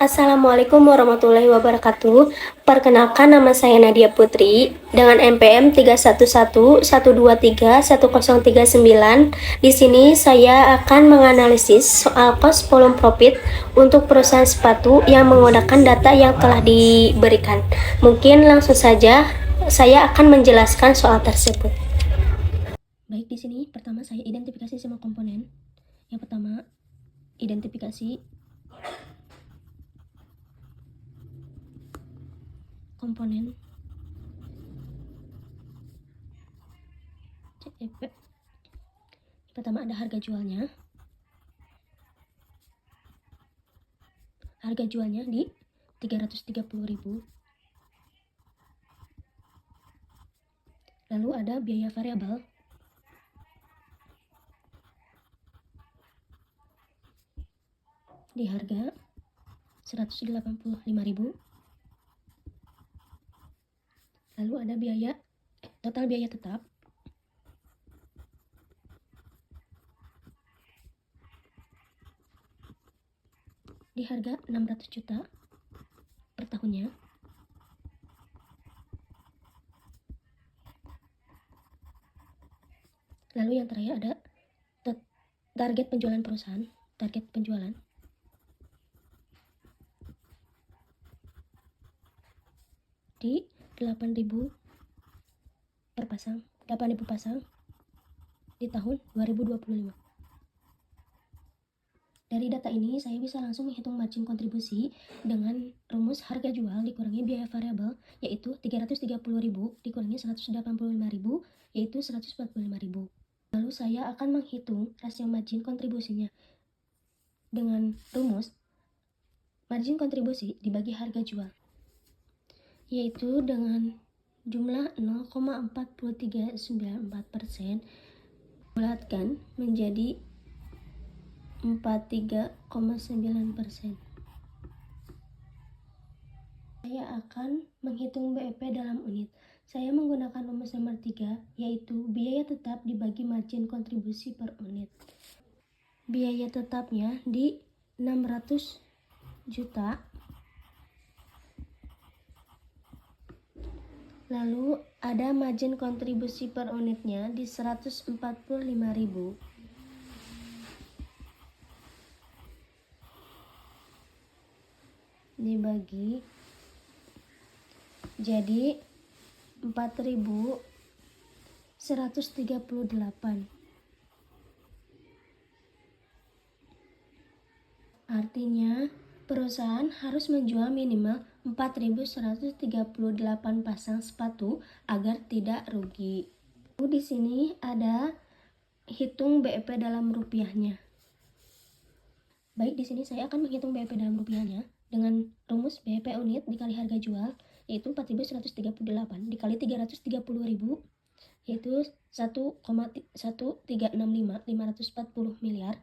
Assalamualaikum warahmatullahi wabarakatuh. Perkenalkan, nama saya Nadia Putri dengan NPM 31121231039. Di sini saya akan menganalisis soal cost volume profit untuk perusahaan sepatu yang menggunakan data yang telah diberikan. Mungkin langsung saja saya akan menjelaskan soal tersebut. Baik, di sini pertama saya identifikasi semua komponen. Yang pertama, identifikasi komponen CEP. Pertama ada harga jualnya. Harga jualnya di 330.000. Lalu ada biaya variabel. Di harga 185.000. Lalu ada total biaya tetap di harga 600 juta per tahunnya. Lalu yang terakhir ada target penjualan perusahaan, target penjualan di 8.000 pasang di tahun 2025. Dari data ini saya bisa langsung menghitung margin kontribusi dengan rumus harga jual dikurangi biaya variabel, yaitu 330.000 dikurangi 185.000, yaitu 145.000. Lalu saya akan menghitung rasio margin kontribusinya dengan rumus margin kontribusi dibagi harga jual, yaitu dengan jumlah 0,4394% bulatkan menjadi 43,9%. Saya akan menghitung BEP dalam unit. Saya menggunakan rumus nomor 3, yaitu biaya tetap dibagi margin kontribusi per unit. Biaya tetapnya di 600 juta. Lalu ada margin kontribusi per unitnya di 145.000. Dibagi jadi 4.138. Artinya perusahaan harus menjual minimal 4.138 pasang sepatu agar tidak rugi. Di sini ada hitung BEP dalam rupiahnya. Baik, di sini saya akan menghitung BEP dalam rupiahnya dengan rumus BEP unit dikali harga jual, yaitu 4.138 dikali 330.000, yaitu 1,1365 miliar.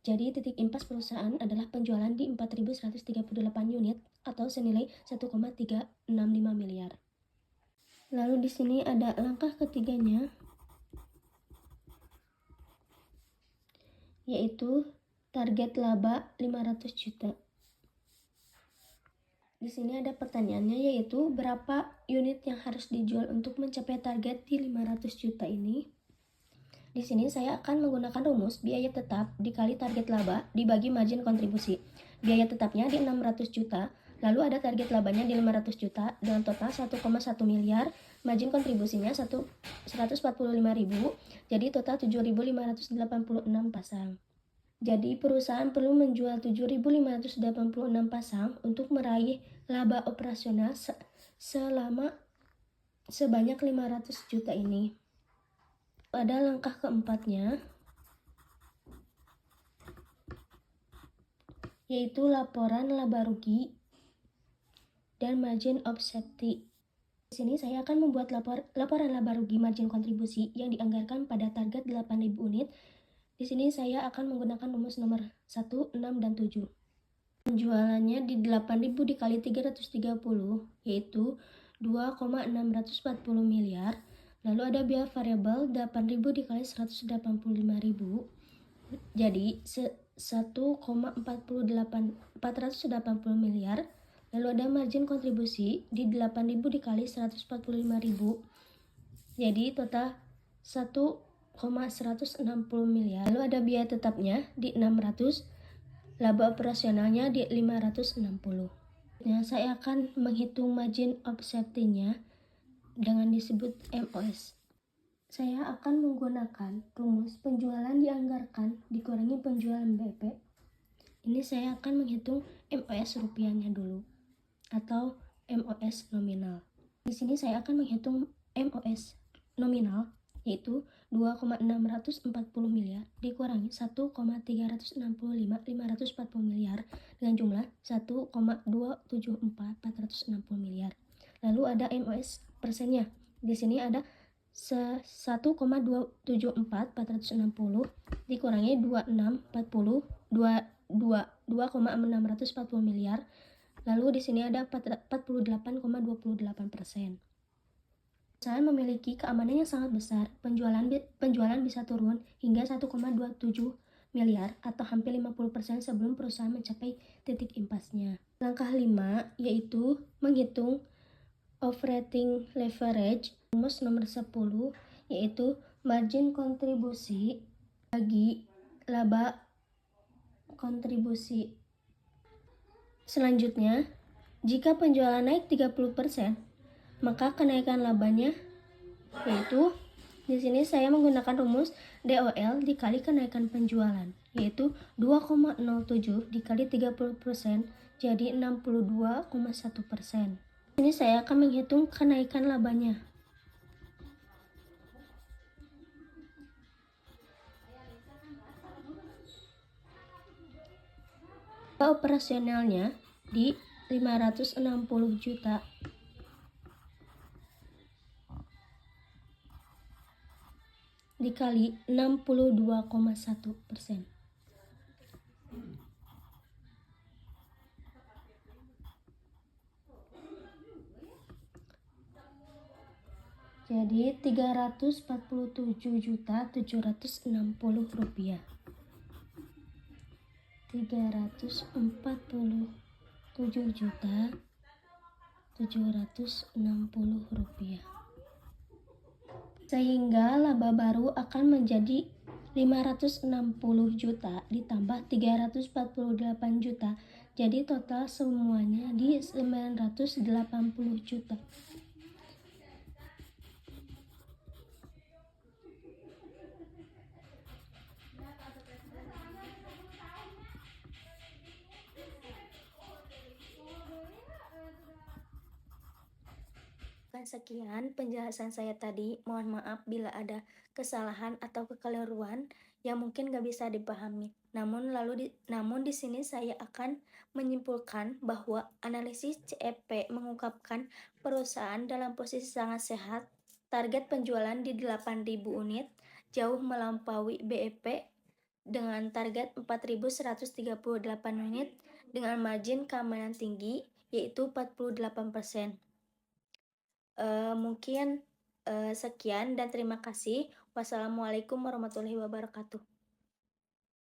Jadi titik impas perusahaan adalah penjualan di 4.138 unit atau senilai 1,365 miliar. Lalu di sini ada langkah ketiganya, yaitu target laba 500 juta. Di sini ada pertanyaannya, yaitu berapa unit yang harus dijual untuk mencapai target di 500 juta ini. Di sini saya akan menggunakan rumus biaya tetap dikali target laba dibagi margin kontribusi. Biaya tetapnya di 600 juta, lalu ada target labanya di 500 juta dengan total 1,1 miliar, margin kontribusinya 145.000, jadi total 7.586 pasang. Jadi perusahaan perlu menjual 7.586 pasang untuk meraih laba operasional sebanyak 500 juta ini. Pada langkah keempatnya, yaitu laporan laba rugi dan margin of safety. Di sini saya akan membuat laporan laba rugi margin kontribusi yang dianggarkan pada target 8.000 unit. Di sini saya akan menggunakan rumus nomor 1, 6, dan 7. Penjualannya di 8.000 dikali 330, yaitu 2,640 miliar. Lalu ada biaya variabel 8.000 dikali 185.000, jadi 480 miliar. Lalu ada margin kontribusi di 8.000 dikali 145.000, jadi total 1,160 miliar. Lalu ada biaya tetapnya di 600, laba operasionalnya di 560. Nah, saya akan menghitung margin of safety-nya dengan disebut MOS. Saya akan menggunakan rumus penjualan dianggarkan dikurangi penjualan BP. Ini saya akan menghitung MOS rupiahnya dulu, atau MOS nominal. Di sini saya akan menghitung MOS nominal, yaitu 2,640 miliar dikurangi 1,365.540 miliar dengan jumlah 1,274.460 miliar. Lalu ada MOS persennya. Di sini ada 1,274.460 dikurangi 2,640 miliar. Lalu di sini ada 48,28%. Saya memiliki keamanan yang sangat besar. Penjualan bisa turun hingga 1,27 miliar atau hampir 50% sebelum perusahaan mencapai titik impasnya. Langkah 5 yaitu menghitung operating leverage. Rumus nomor 10 yaitu margin kontribusi bagi laba kontribusi. Selanjutnya, jika penjualan naik 30%, maka kenaikan labanya yaitu di sini saya menggunakan rumus DOL dikali kenaikan penjualan, yaitu 2,07 dikali 30% jadi 62,1%. Ini saya akan menghitung kenaikan labanya. Operasionalnya di 560 juta. Dikali 62,1%. Jadi 347.760 rupiah. 347.760 rupiah. Sehingga laba baru akan menjadi 560 juta ditambah 348 juta. Jadi total semuanya di 980 juta. Sekian penjelasan saya tadi. Mohon maaf bila ada kesalahan atau kekeliruan yang mungkin gak bisa dipahami. Namun di sini saya akan menyimpulkan bahwa analisis CEP mengungkapkan perusahaan dalam posisi sangat sehat. Target penjualan di 8.000 unit, jauh melampaui BEP dengan target 4.138 unit dengan margin keamanan tinggi yaitu 48%. Mungkin sekian dan terima kasih. Wassalamualaikum warahmatullahi wabarakatuh.